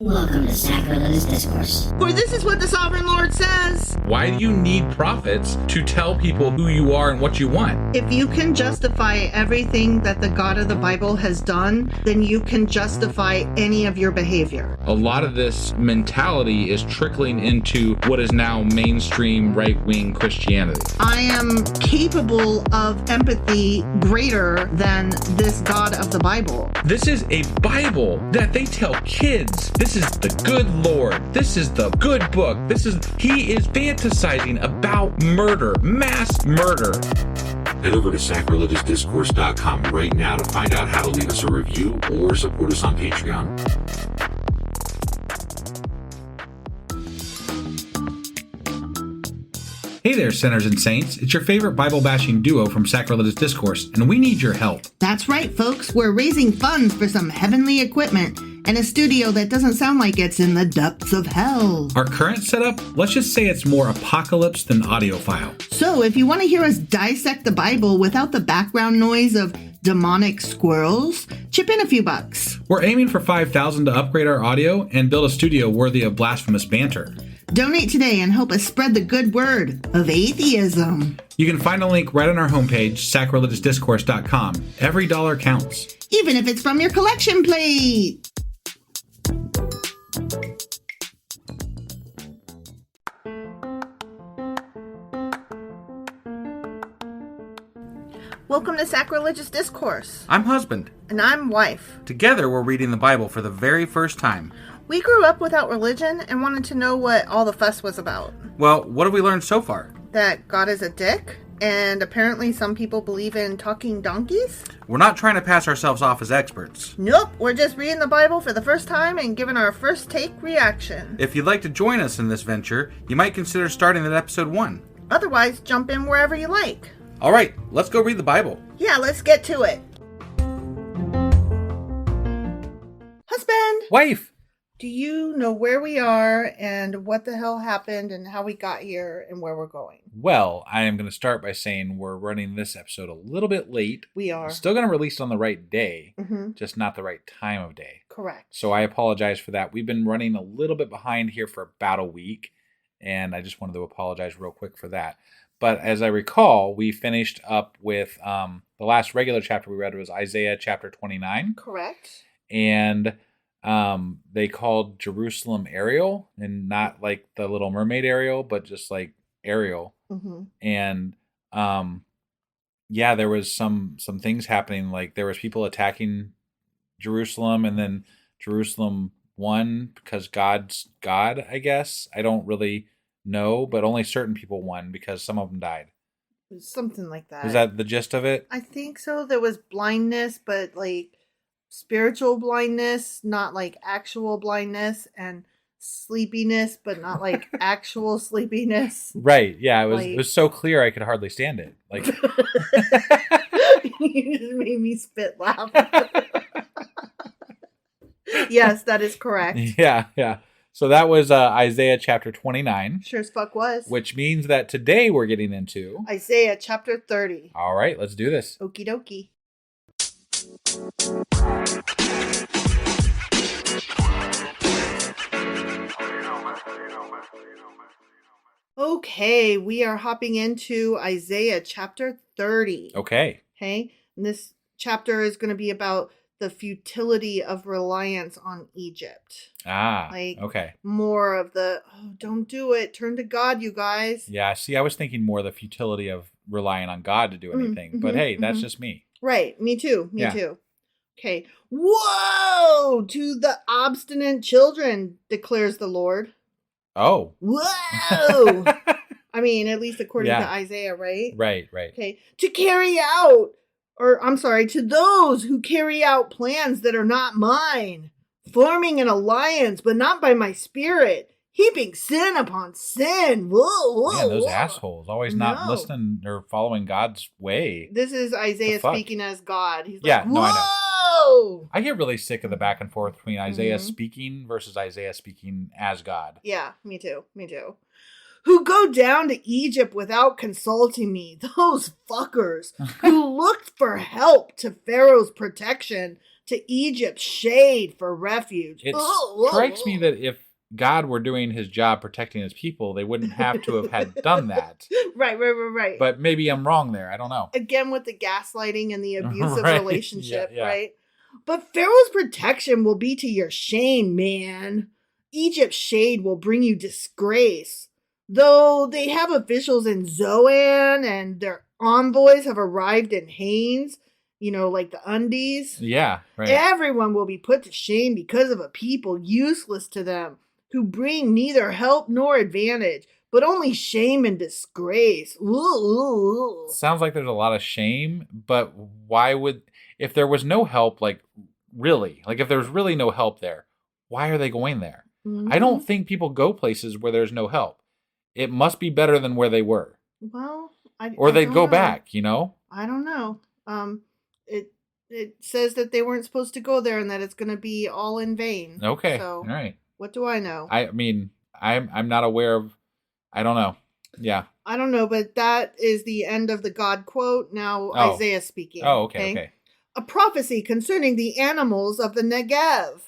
Welcome to Sacrilegious Discourse. For this is what the Sovereign Lord says. Why do you need prophets to tell people who you are and what you want? If you can justify everything that the God of the Bible has done, then you can justify any of your behavior. A lot of this mentality is trickling into what is now mainstream right-wing Christianity. I am capable of empathy greater than this God of the Bible. This is a Bible that they tell kids. This is the good Lord. This is the good book. He is fantasizing about murder, mass murder. Head over to sacrilegiousdiscourse.com right now to find out how to leave us a review or support us on Patreon. Hey there, sinners and saints. It's your favorite Bible-bashing duo from Sacrilegious Discourse, and we need your help. That's right, folks. We're raising funds for some heavenly equipment and a studio that doesn't sound like it's in the depths of hell. Our current setup, let's just say it's more apocalypse than audiophile. So if you want to hear us dissect the Bible without the background noise of demonic squirrels, chip in a few bucks. We're aiming for $5,000 to upgrade our audio and build a studio worthy of blasphemous banter. Donate today and help us spread the good word of atheism. You can find a link right on our homepage, sacrilegiousdiscourse.com. Every dollar counts. Even if it's from your collection plate. Welcome to Sacrilegious Discourse. I'm husband. And I'm wife. Together we're reading the Bible for the very first time. We grew up without religion and wanted to know what all the fuss was about. Well, what have we learned so far? That God is a dick, and apparently some people believe in talking donkeys? We're not trying to pass ourselves off as experts. Nope, we're just reading the Bible for the first time and giving our first take reaction. If you'd like to join us in this venture, you might consider starting at episode 1. Otherwise, jump in wherever you like. All right, let's go read the Bible. Yeah, let's get to it. Husband! Wife! Do you know where we are and what the hell happened and how we got here and where we're going? Well, I am going to start by saying we're running this episode a little bit late. We are. We're still going to release it on the right day, Mm-hmm. just not the right time of day. Correct. So I apologize for that. We've been running a little bit behind here for about a week, and I just wanted to apologize real quick for that. But as I recall, we finished up with the last regular chapter we read was Isaiah chapter 29. Correct. And they called Jerusalem Ariel, and not like the Little Mermaid Ariel, but just like Ariel. Mm-hmm. And yeah, there was some things happening. Like there was people attacking Jerusalem, and then Jerusalem won because God's God, I guess. I don't really know, but only certain people won because some of them died. Something like that. Is that the gist of it? I think so. There was blindness, but like spiritual blindness, not like actual blindness, and sleepiness, but not like actual sleepiness. Right. Yeah. It Like, was so clear I could hardly stand it. Like you just made me spit laugh. Yes, that is correct. Yeah. So that was Isaiah chapter 29. Sure as fuck was. Which means that today we're getting into Isaiah chapter 30. All right, let's do this. Okie dokie. Okay, we are hopping into Isaiah chapter 30. Okay. Okay, and this chapter is going to be about the futility of reliance on Egypt. Okay. More of the, oh, don't do it. Turn to God, you guys. Yeah, see, I was thinking more the futility of relying on God to do anything. But hey, that's just me. Right, me too. Me too. Okay. Woe to the obstinate children, declares the Lord. Oh. Whoa! I mean, at least according to Isaiah, right? Right. Okay. To those who carry out plans that are not mine, forming an alliance, but not by my spirit, heaping sin upon sin. Whoa. Man, those assholes always not listening or following God's way. This is Isaiah speaking as God. He's I like, whoa! know. I get really sick of the back and forth between Isaiah speaking versus Isaiah speaking as God. Yeah, me too. Who go down to Egypt without consulting me. Those fuckers who looked for help to Pharaoh's protection to Egypt's shade for refuge. It strikes me that if God were doing his job protecting his people, they wouldn't have to have had done that. Right. But maybe I'm wrong there. I don't know. Again, with the gaslighting and the abusive Right. relationship, Yeah. right? But Pharaoh's protection will be to your shame, man. Egypt's shade will bring you disgrace. Though they have officials in Zoan and their envoys have arrived in Hanes, like the undies. Yeah, right. Everyone will be put to shame because of a people useless to them, who bring neither help nor advantage, but only shame and disgrace. Ooh. Sounds like there's a lot of shame, but why would, if there was no help, if there's really no help there, why are they going there? Mm-hmm. I don't think people go places where there's no help. It must be better than where they were. Well, or they'd don't go know. back, I don't know. It says that they weren't supposed to go there and that it's going to be all in vain. Okay. So, all right. What do I know? I mean, I'm not aware of, I don't know. Yeah. I don't know, but that is the end of the God quote. Now Isaiah speaking. Oh, okay. A prophecy concerning the animals of the Negev.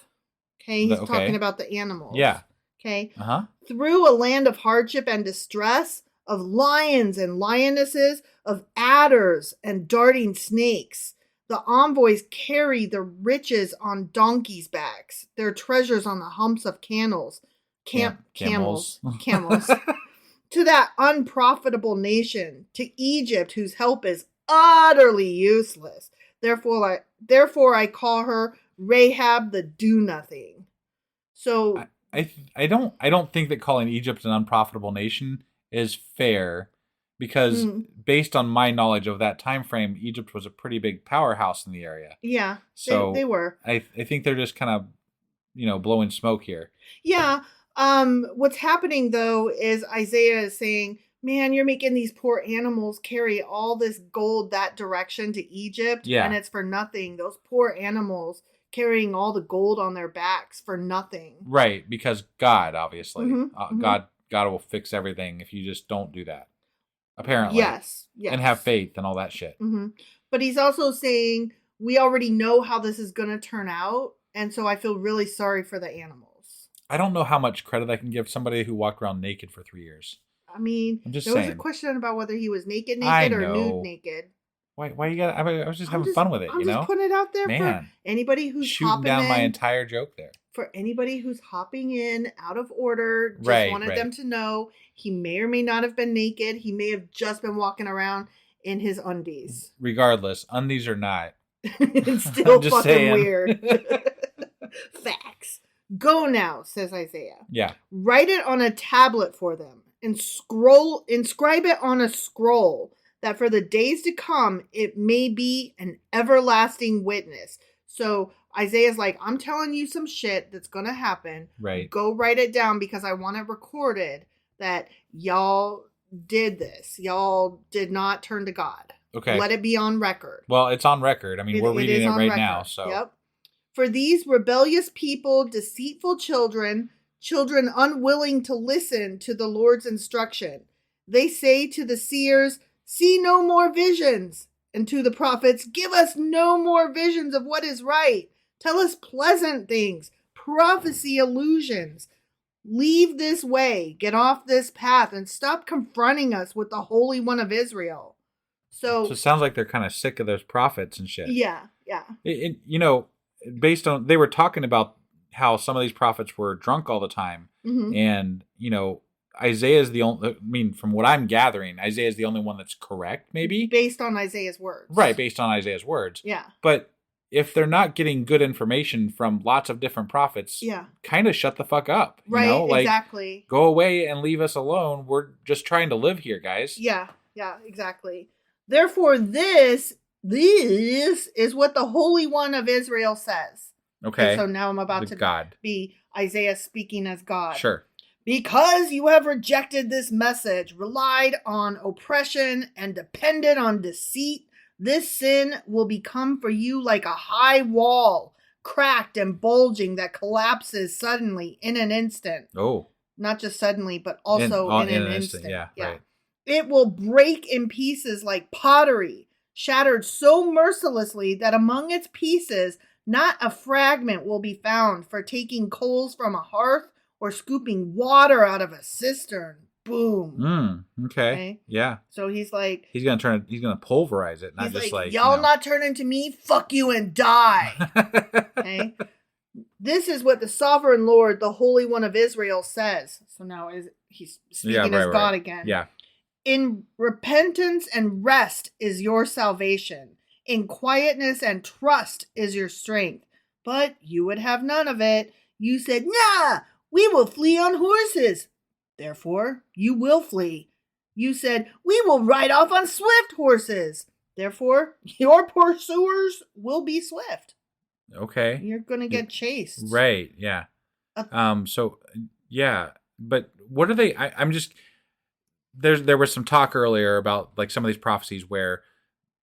Okay, he's talking about the animals. Yeah. Okay. Uh-huh. Through a land of hardship and distress, of lions and lionesses, of adders and darting snakes. The envoys carry the riches on donkeys' backs, their treasures on the humps of camels. Camels. To that unprofitable nation, to Egypt, whose help is utterly useless. Therefore I call her Rahab the do-nothing. So I don't think that calling Egypt an unprofitable nation is fair, because based on my knowledge of that time frame, Egypt was a pretty big powerhouse in the area. Yeah, so they were. I think they're just kind of blowing smoke here. Yeah. What's happening though is Isaiah is saying, man, you're making these poor animals carry all this gold that direction to Egypt, and it's for nothing. Those poor animals carrying all the gold on their backs for nothing. Right, because God, obviously, God will fix everything if you just don't do that. Apparently, yes, and have faith and all that shit. Mm-hmm. But he's also saying we already know how this is going to turn out, and so I feel really sorry for the animals. I don't know how much credit I can give somebody who walked around naked for 3 years. I mean, I'm just there saying. was a question about whether he was naked I or know. nude naked. Why you got? I was just having fun with it. I'm just putting it out there for anybody who's shooting hopping down in, my entire joke there. For anybody who's hopping in out of order, just wanted them to know he may or may not have been naked. He may have just been walking around in his undies. Regardless, undies or not, it's still fucking saying. Weird. Facts. Go now, says Isaiah. Yeah. Write it on a tablet for them and inscribe it on a scroll, that for the days to come, it may be an everlasting witness. So Isaiah's like, I'm telling you some shit that's going to happen. Right. Go write it down because I want it recorded that y'all did this. Y'all did not turn to God. Okay. Let it be on record. Well, it's on record. I mean, we're reading it right now. So. Yep. For these rebellious people, deceitful children unwilling to listen to the Lord's instruction, they say to the seers, see no more visions. And to the prophets, give us no more visions of what is right. Tell us pleasant things, prophecy illusions. Leave this way, get off this path, and stop confronting us with the Holy One of Israel. So it sounds like they're kind of sick of those prophets and shit. Yeah. Based on, they were talking about how some of these prophets were drunk all the time. Mm-hmm. And, Isaiah is the only, from what I'm gathering, Isaiah is the only one that's correct, maybe? Based on Isaiah's words. Right, based on Isaiah's words. Yeah. But if they're not getting good information from lots of different prophets, kind of shut the fuck up. Right, exactly. Go away and leave us alone. We're just trying to live here, guys. Yeah, exactly. Therefore, this is what the Holy One of Israel says. Okay. And so now I'm about to be Isaiah speaking as God. Sure. Because you have rejected this message, relied on oppression, and depended on deceit, this sin will become for you like a high wall, cracked and bulging, that collapses suddenly in an instant. Oh. Not just suddenly, but also in an instant. Yeah, right. It will break in pieces like pottery, shattered so mercilessly that among its pieces Not a fragment will be found for taking coals from a hearth or scooping water out of a cistern. Boom. Okay. Yeah. So he's like, he's gonna pulverize it, not he's just like y'all not turn into me, fuck you and die. Okay. This is what the sovereign Lord, the Holy One of Israel, says. So now he's speaking as God again. Yeah. In repentance and rest is your salvation. In quietness and trust is your strength. But you would have none of it. You said, nah, we will flee on horses. Therefore, you will flee. You said, we will ride off on swift horses. Therefore, your pursuers will be swift. Okay. You're going to get chased. Right. Yeah. So, yeah. But what are they? I'm just... There was some talk earlier about like some of these prophecies where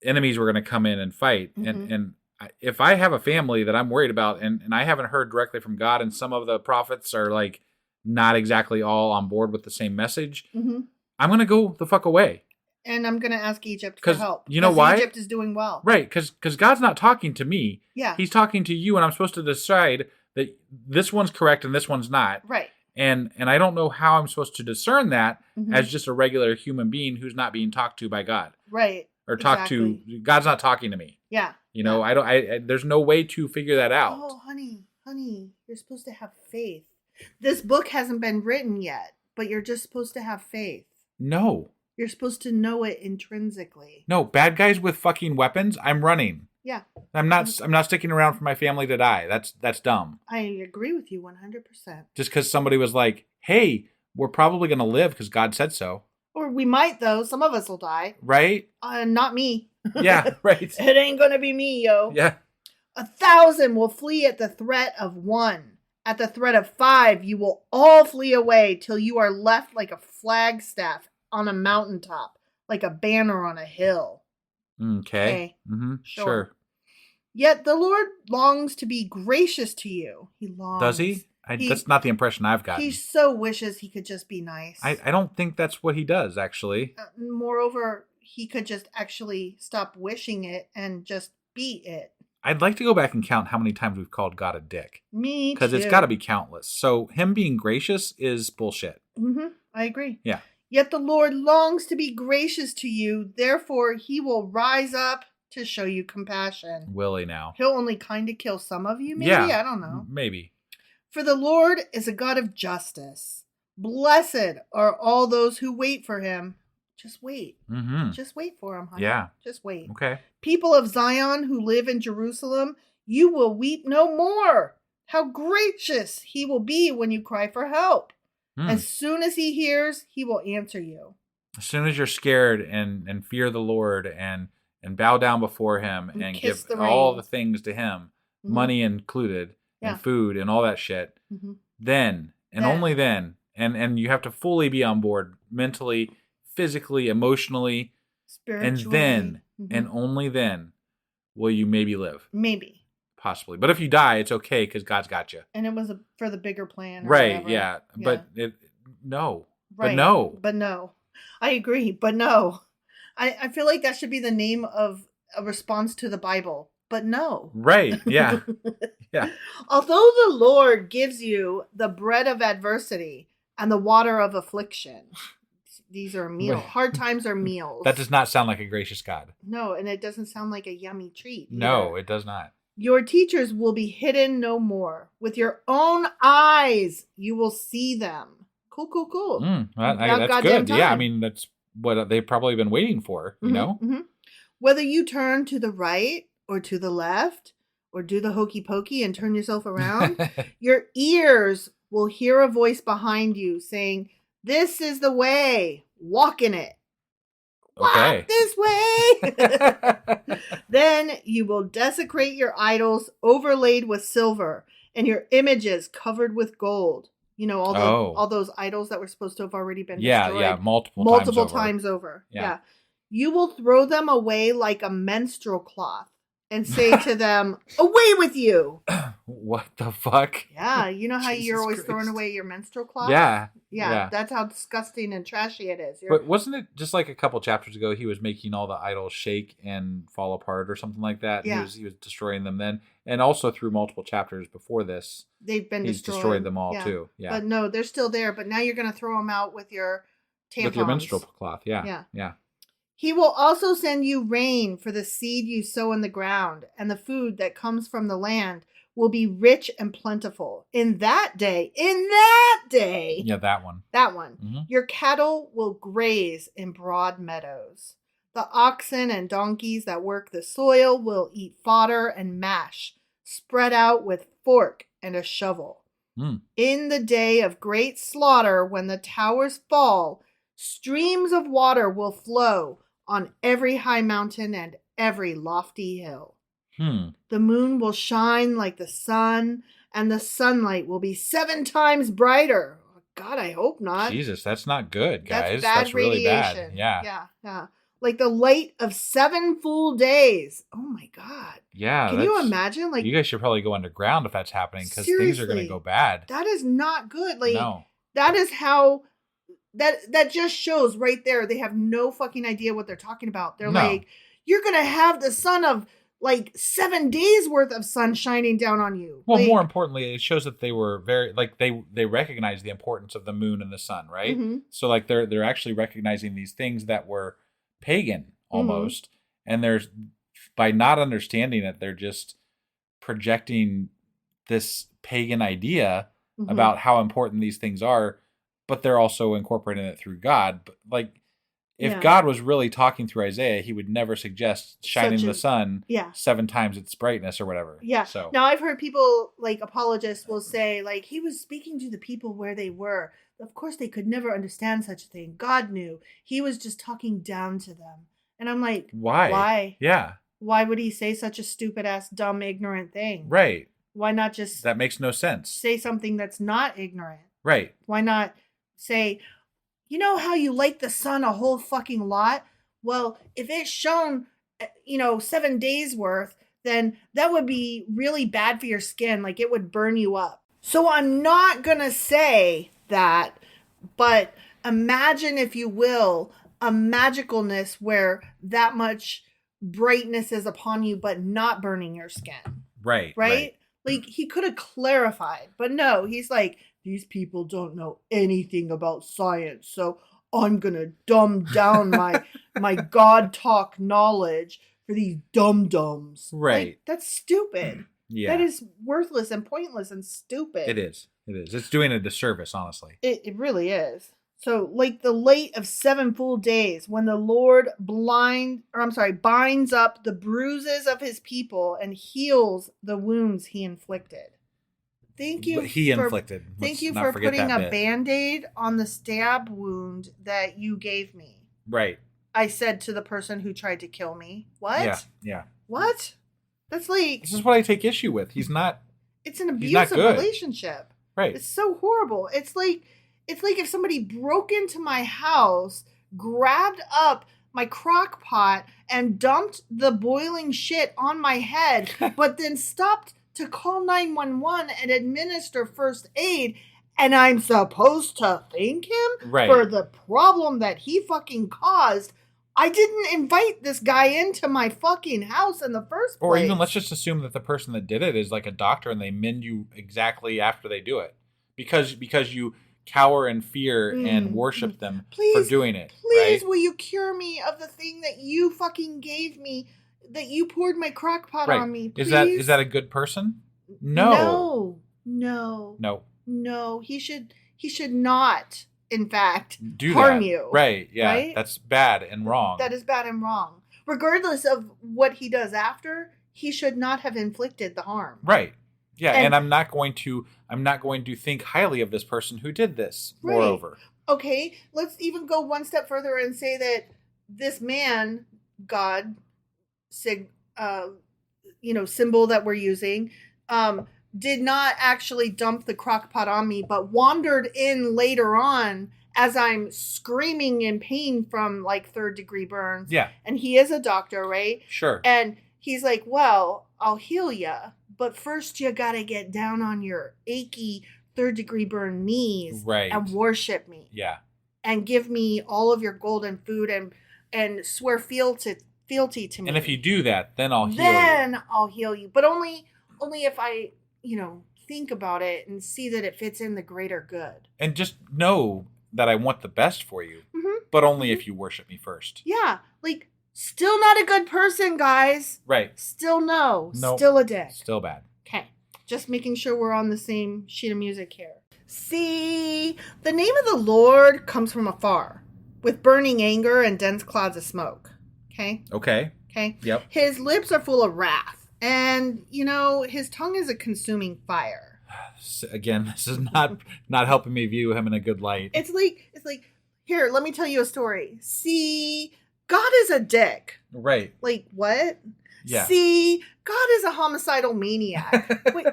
enemies were going to come in and fight. And if I have a family that I'm worried about and I haven't heard directly from God, and some of the prophets are like not exactly all on board with the same message, I'm going to go the fuck away. And I'm going to ask Egypt for help. You know why? Egypt is doing well. Right. Because God's not talking to me. Yeah. He's talking to you, and I'm supposed to decide that this one's correct and this one's not. Right. And I don't know how I'm supposed to discern that as just a regular human being who's not being talked to by God. Right. Or talked to. God's not talking to me. Yeah. You know, there's no way to figure that out. Oh, honey, you're supposed to have faith. This book hasn't been written yet, but you're just supposed to have faith. No. You're supposed to know it intrinsically. No, bad guys with fucking weapons, I'm running. Yeah. I'm not sticking around for my family to die. That's dumb. I agree with you 100%. Just because somebody was like, hey, we're probably going to live because God said so. Or we might, though. Some of us will die. Right? Not me. Yeah, right. It ain't going to be me, yo. Yeah. 1,000 will flee at the threat of 1. At the threat of 5, you will all flee away till you are left like a flagstaff on a mountaintop, like a banner on a hill. Okay. Mm-hmm. Sure. Yet the Lord longs to be gracious to you. He longs. Does he? That's not the impression I've gotten. He so wishes he could just be nice. I don't think that's what he does, actually. Moreover, he could just actually stop wishing it and just be it. I'd like to go back and count how many times we've called God a dick. Me too. Because it's got to be countless. So him being gracious is bullshit. I agree. Yeah. Yet the Lord longs to be gracious to you. Therefore, he will rise up to show you compassion. Will he now? He'll only kind of kill some of you, maybe? Yeah, I don't know. Maybe. For the Lord is a God of justice. Blessed are all those who wait for him. Just wait. Just wait for him, honey. Yeah. Just wait. Okay. People of Zion who live in Jerusalem, you will weep no more. How gracious he will be when you cry for help. As soon as he hears, he will answer you. As soon as you're scared and fear the Lord and bow down before him and give all the things to him, money included, and food and all that shit, then and only then, and you have to fully be on board mentally, physically, emotionally, spiritually. And then, and only then, will you maybe live. Maybe. Possibly. But if you die, it's okay because God's got you. And it was for the bigger plan. Right, whatever. yeah. But no. Right. But no. But no. I agree, but no. I feel like that should be the name of a response to the Bible. But no. Right, yeah. Yeah. Although the Lord gives you the bread of adversity and the water of affliction. These are meals. Hard times are meals. That does not sound like a gracious God. No, and it doesn't sound like a yummy treat. Either. No, it does not. Your teachers will be hidden no more. With your own eyes, you will see them. Cool. That's good. Yeah, I mean, that's what they've probably been waiting for, you know? Whether you turn to the right or to the left or do the hokey pokey and turn yourself around, your ears will hear a voice behind you saying, "This is the way. Walk in it." Okay. Walk this way. Then you will desecrate your idols overlaid with silver and your images covered with gold. You know, all those idols that were supposed to have already been destroyed. Yeah, multiple times over. Yeah. You will throw them away like a menstrual cloth and say to them, "Away with you." What the fuck? Yeah, you know how you're Jesus always throwing Christ. away your menstrual cloth? Yeah. Yeah, that's how disgusting and trashy it is. But wasn't it just like a couple chapters ago he was making all the idols shake and fall apart or something like that? Yeah. He was destroying them then. And also through multiple chapters before this, They've been he's destroyed. destroyed them all too. Yeah. But no, they're still there. But now you're going to throw them out with your tampons. With your menstrual cloth. Yeah. He will also send you rain for the seed you sow in the ground, and the food that comes from the land will be rich and plentiful. In that day, Yeah, that one. Mm-hmm. Your cattle will graze in broad meadows. The oxen and donkeys that work the soil will eat fodder and mash, spread out with fork and a shovel. In the day of great slaughter, when the towers fall, streams of water will flow on every high mountain and every lofty hill. The moon will shine like the sun, and the sunlight will be 7 times brighter. God, I hope not. Jesus, that's not good, guys. That's really bad. Yeah. Like the light of 7 full days. Oh my God. Yeah. Can you imagine? Like, you guys should probably go underground if that's happening, because things are going to go bad. That is not good. Like, no. That is how. That just shows right there. They have no fucking idea what they're talking about. They're like, you're gonna have the sun of like 7 days worth of sun shining down on you. Well, like, more importantly, it shows that they were very like they recognize the importance of the moon and the sun, right? Mm-hmm. So like they're actually recognizing these things that were pagan almost, and there's by not understanding it, they're just projecting this pagan idea about how important these things are. But they're also incorporating it through God. But like, if God was really talking through Isaiah, he would never suggest shining the sun 7 times its brightness or whatever. Yeah. So now I've heard people like apologists will say like he was speaking to the people where they were. Of course, they could never understand such a thing. God knew. He was just talking down to them. And I'm like, why? Why? Yeah. Why would he say such a stupid ass, dumb, ignorant thing? Right. Why not just that makes no sense. Say something that's not ignorant. Right. Why not say, you know how you like the sun a whole fucking lot? Well, if it's shown, 7 days worth, then that would be really bad for your skin. Like it would burn you up. So I'm not going to say that, but imagine, if you will, a magicalness where that much brightness is upon you, but not burning your skin. Right. Like he could have clarified, but no, he's like, these people don't know anything about science, so I'm going to dumb down my God talk knowledge for these dum-dums. Right. Like, that's stupid. Yeah. That is worthless and pointless and stupid. It is. It's doing a disservice, honestly. It really is. So, like the light of 7 full days, when the Lord binds up the bruises of his people and heals the wounds he inflicted. Thank you for putting a Band-Aid on the stab wound that you gave me. Right. I said to the person who tried to kill me. What? Yeah. What? That's like... This is what I take issue with. He's not... It's an abusive relationship. Right. It's so horrible. It's like if somebody broke into my house, grabbed up my crock pot, and dumped the boiling shit on my head, but then stopped to call 911 and administer first aid, and I'm supposed to thank him for the problem that he fucking caused. I didn't invite this guy into my fucking house in the first place. Or even let's just assume that the person that did it is like a doctor and they mend you exactly after they do it. Because you cower in fear and worship them for doing it. Please, will you cure me of the thing that you fucking gave me, that you poured my crock pot on me? Please? Is that a good person? No. He should not, in fact, do harm that. you. Right. Yeah. Right? That's bad and wrong. That is bad and wrong. Regardless of what he does after, he should not have inflicted the harm. Right. Yeah, and I'm not going to think highly of this person who did this. Right. Moreover. Okay, let's even go one step further and say that this man, God, symbol that we're using, did not actually dump the crock pot on me, but wandered in later on as I'm screaming in pain from like 3rd-degree burns. Yeah. And he is a doctor, right? Sure. And he's like, well, I'll heal ya, but first you gotta get down on your achy 3rd-degree burn knees and worship me. Yeah. And give me all of your golden food and swear fealty to me. And if you do that, then I'll heal you. Then I'll heal you. But only if I, think about it and see that it fits in the greater good. And just know that I want the best for you, but only if you worship me first. Yeah. Like, still not a good person, guys. Right. Still no. Nope. Still a dick. Still bad. Okay. Just making sure we're on the same sheet of music here. See, the name of the Lord comes from afar, with burning anger and dense clouds of smoke. Okay? Okay. Okay? Yep. His lips are full of wrath, and, his tongue is a consuming fire. Again, this is not helping me view him in a good light. It's like, here, let me tell you a story. See, God is a dick. Right. Like, what? Yeah. See, God is a homicidal maniac. Wait,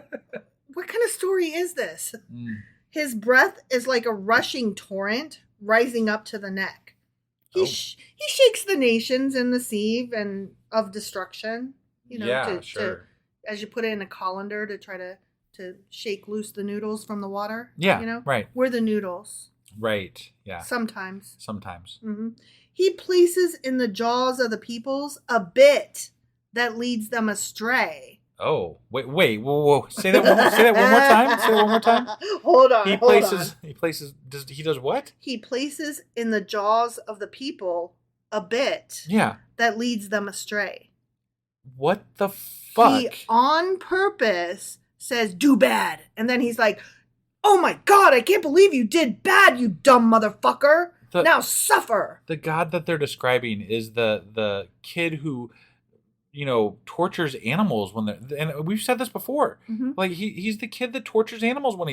what kind of story is this? His breath is like a rushing torrent rising up to the neck. He shakes the nations in the sieve and of destruction. Sure. As you put it in a colander to try to shake loose the noodles from the water. Yeah, right. We're the noodles. Right, yeah. Sometimes. Mm-hmm. He places in the jaws of the peoples a bit that leads them astray. Oh, wait, whoa. Say that one more time. Say it one more time. Hold on. He does what? He places in the jaws of the people a bit that leads them astray. What the fuck? He on purpose says, do bad. And then he's like, oh my God, I can't believe you did bad, you dumb motherfucker. Now suffer. The God that they're describing is the kid who, tortures animals and we've said this before. Mm-hmm. Like he's the kid that tortures animals when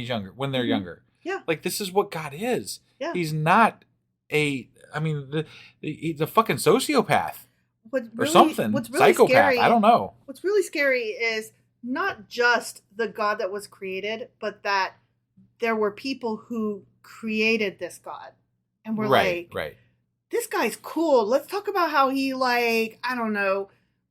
they're younger. Yeah. Like this is what God is. Yeah. He's not he's a fucking sociopath or something. What's really psychopath. Scary, I don't know. What's really scary is not just the God that was created, but that there were people who created this God. And we're right. This guy's cool. Let's talk about how he,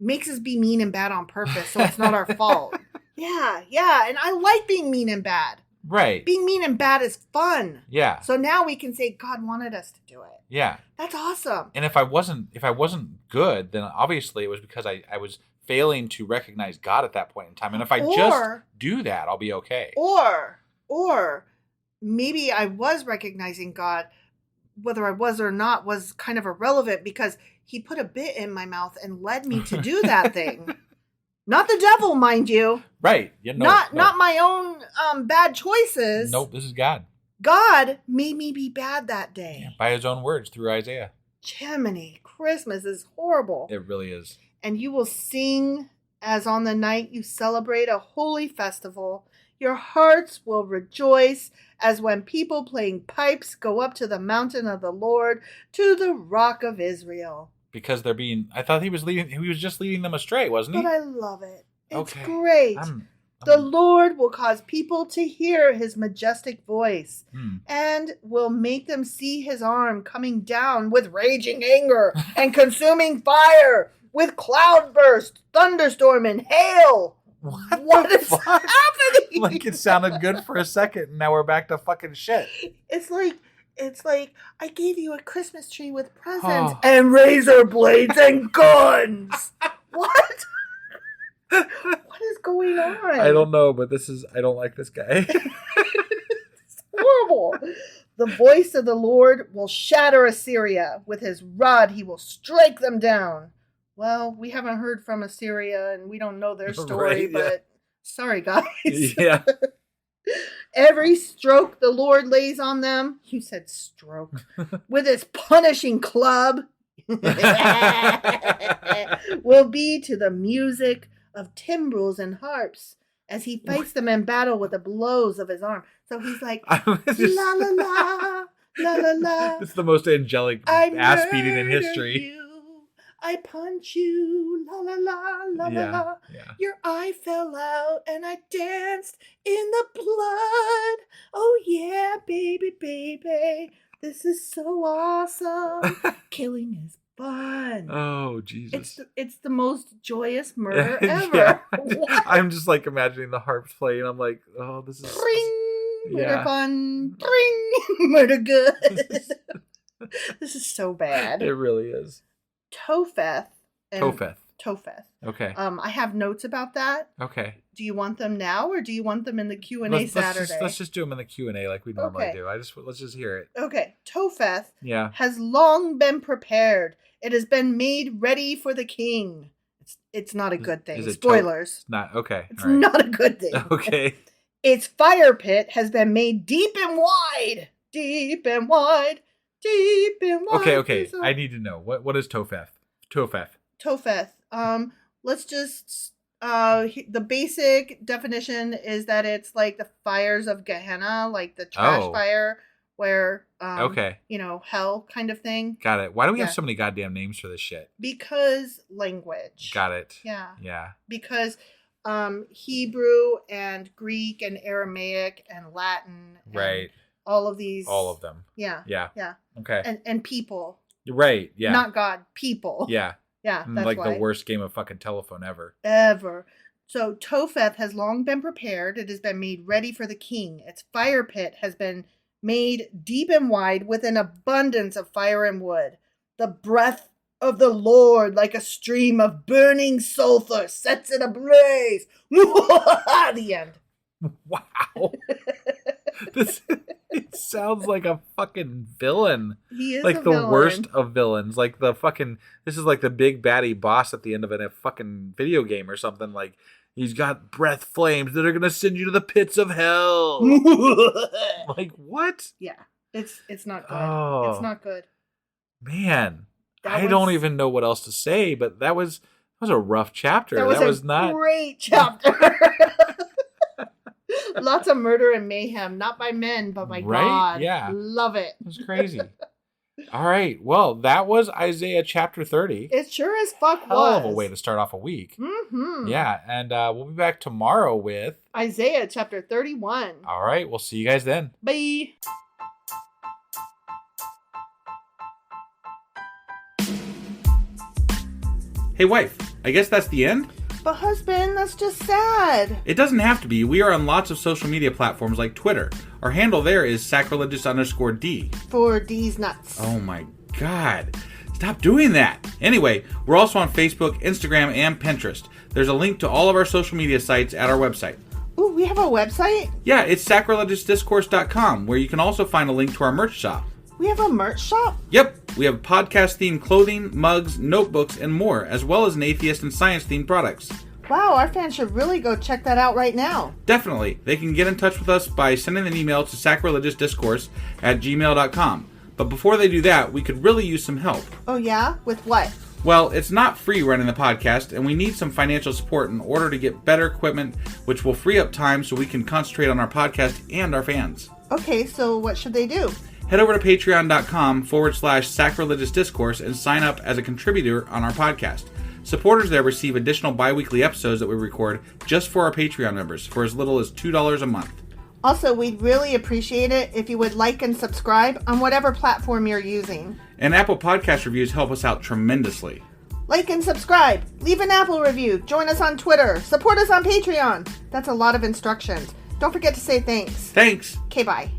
makes us be mean and bad on purpose, so it's not our fault. Yeah. And I like being mean and bad. Right. Being mean and bad is fun. Yeah. So now we can say God wanted us to do it. Yeah. That's awesome. And if I wasn't good, then obviously it was because I was failing to recognize God at that point in time. And if I just do that, I'll be okay. Or maybe I was recognizing God, whether I was or not was kind of irrelevant because he put a bit in my mouth and led me to do that thing. Not the devil, mind you. Right. Yeah, not my own bad choices. Nope, this is God. God made me be bad that day. Yeah, by his own words through Isaiah. Jiminy, Christmas is horrible. It really is. And you will sing as on the night you celebrate a holy festival. Your hearts will rejoice as when people playing pipes go up to the mountain of the Lord, to the rock of Israel. Because I thought he was just leading them astray, wasn't he? But I love it. It's okay. Great. The Lord will cause people to hear his majestic voice and will make them see his arm coming down with raging anger and consuming fire, with cloudburst, thunderstorm, and hail. What is happening? Like it sounded good for a second, and now we're back to fucking shit. It's like I gave you a Christmas tree with presents and razor blades and guns. What? What is going on? I don't know, but I don't like this guy. It's horrible. The voice of the Lord will shatter Assyria. With his rod, he will strike them down. Well, we haven't heard from Assyria, and we don't know their story, but sorry, guys. Yeah. Every stroke the Lord lays on them, you said stroke, with his punishing club, will be to the music of timbrels and harps as he fights them in battle with the blows of his arm. So he's like, la la la, la la la. It's the most angelic ass beating in history. You. I punch you, la la la, la la la. Yeah. Your eye fell out and I danced in the blood. Oh yeah, baby, baby. This is so awesome. Killing is fun. Oh, Jesus. It's the most joyous murder ever. Yeah. What? I'm just like imagining the harps playing. I'm like, oh, this is... Bring! Murder Yeah. fun. Bring! Murder good. This is so bad. It really is. Tophet. Tophet. Okay. I have notes about that. Okay. Do you want them now, or do you want them in the Q&A Saturday? Let's just do them in the Q&A like we normally Okay. do. Let's just hear it. Okay. Tophet Yeah. has long been prepared. It has been made ready for the king. It's not a good thing. Is it Spoilers. It's not okay. It's All right. not a good thing. Okay. Its fire pit has been made deep and wide. Deep and wide. Deep and wide. Okay. I need to know. What is Tophet? Tophet. Let's just the basic definition is that it's like the fires of Gehenna, like the trash fire where Okay. hell kind of thing. Got it. Why do we have Yeah. so many goddamn names for this shit? Because language. Got it. Yeah. Yeah. Because Hebrew and Greek and Aramaic and Latin and Right. all of these. All of them. Yeah. Yeah. Yeah. Okay. And people. Right. Yeah. Not God, people. Yeah. Yeah. That's Like why. the worst game of fucking telephone ever. Ever. So Tophet has long been prepared. It has been made ready for the king. Its fire pit has been made deep and wide with an abundance of fire and wood. The breath of the Lord, like a stream of burning sulfur, sets it ablaze. The end. Wow. It sounds like a fucking villain. He is like a the villain. worst of villains. Like the fucking, this is like the big baddie boss at the end of a fucking video game or something. Like he's got breath flames that are going to send you to the pits of hell. Like what? Yeah. It's not good. Oh. It's not good. Man, That I don't was- even know what else to say, but that was a rough chapter. That was not great chapter. Lots of murder and mayhem, not by men, but by Right? God. Yeah. Love it. It was crazy. All right. Well, that was Isaiah chapter 30. It sure as fuck Hell was. of a way to start off a week. Mm-hmm. Yeah, and we'll be back tomorrow with... Isaiah chapter 31. All right, we'll see you guys then. Bye. Hey, wife, I guess that's the end? But husband, that's just sad. It doesn't have to be. We are on lots of social media platforms like Twitter. Our handle there is sacrilegious_D. For D's nuts. Oh my God. Stop doing that. Anyway, we're also on Facebook, Instagram, and Pinterest. There's a link to all of our social media sites at our website. Ooh, we have a website? Yeah, it's sacrilegiousdiscourse.com, where you can also find a link to our merch shop. We have a merch shop? Yep, we have podcast-themed clothing, mugs, notebooks, and more, as well as an atheist and science-themed products. Wow, our fans should really go check that out right now. Definitely. They can get in touch with us by sending an email to sacrilegiousdiscourse@gmail.com. But before they do that, we could really use some help. Oh yeah? With what? Well, it's not free running the podcast, and we need some financial support in order to get better equipment, which will free up time so we can concentrate on our podcast and our fans. Okay, so what should they do? Head over to patreon.com/sacrilegiousdiscourse and sign up as a contributor on our podcast. Supporters there receive additional bi-weekly episodes that we record just for our Patreon members for as little as $2 a month. Also, we'd really appreciate it if you would like and subscribe on whatever platform you're using. And Apple Podcast reviews help us out tremendously. Like and subscribe, leave an Apple review, join us on Twitter, support us on Patreon. That's a lot of instructions. Don't forget to say thanks. Thanks! Okay, bye.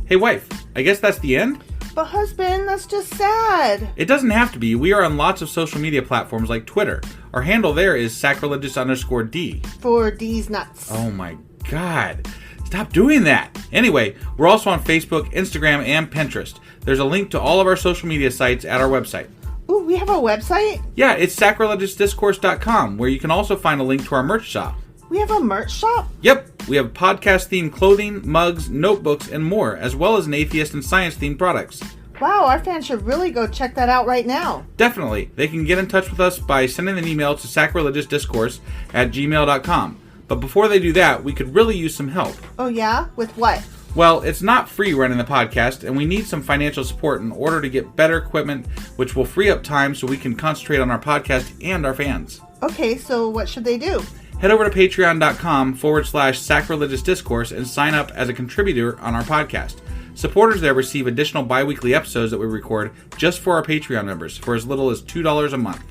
Hey wife, I guess that's the end? But husband, that's just sad. It doesn't have to be. We are on lots of social media platforms like Twitter. Our handle there is sacrilegious_D. For D's nuts. Oh my God. Stop doing that. Anyway, we're also on Facebook, Instagram, and Pinterest. There's a link to all of our social media sites at our website. Ooh, we have a website? Yeah, it's sacrilegiousdiscourse.com, where you can also find a link to our merch shop. We have a merch shop? Yep, we have podcast-themed clothing, mugs, notebooks, and more, as well as an atheist and science-themed products. Wow, our fans should really go check that out right now. Definitely. They can get in touch with us by sending an email to sacrilegiousdiscourse@gmail.com. But before they do that, we could really use some help. Oh yeah? With what? Well, it's not free running the podcast, and we need some financial support in order to get better equipment, which will free up time so we can concentrate on our podcast and our fans. Okay, so what should they do? Head over to patreon.com/sacrilegious discourse and sign up as a contributor on our podcast. Supporters there receive additional bi-weekly episodes that we record just for our Patreon members for as little as $2 a month.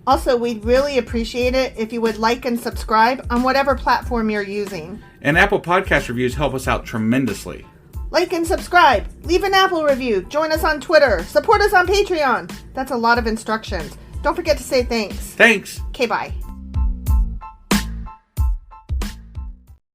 Also, we'd really appreciate it if you would like and subscribe on whatever platform you're using. And Apple Podcast reviews help us out tremendously. Like and subscribe, leave an Apple review, join us on Twitter, support us on Patreon. That's a lot of instructions. Don't forget to say thanks. Thanks. Okay, bye.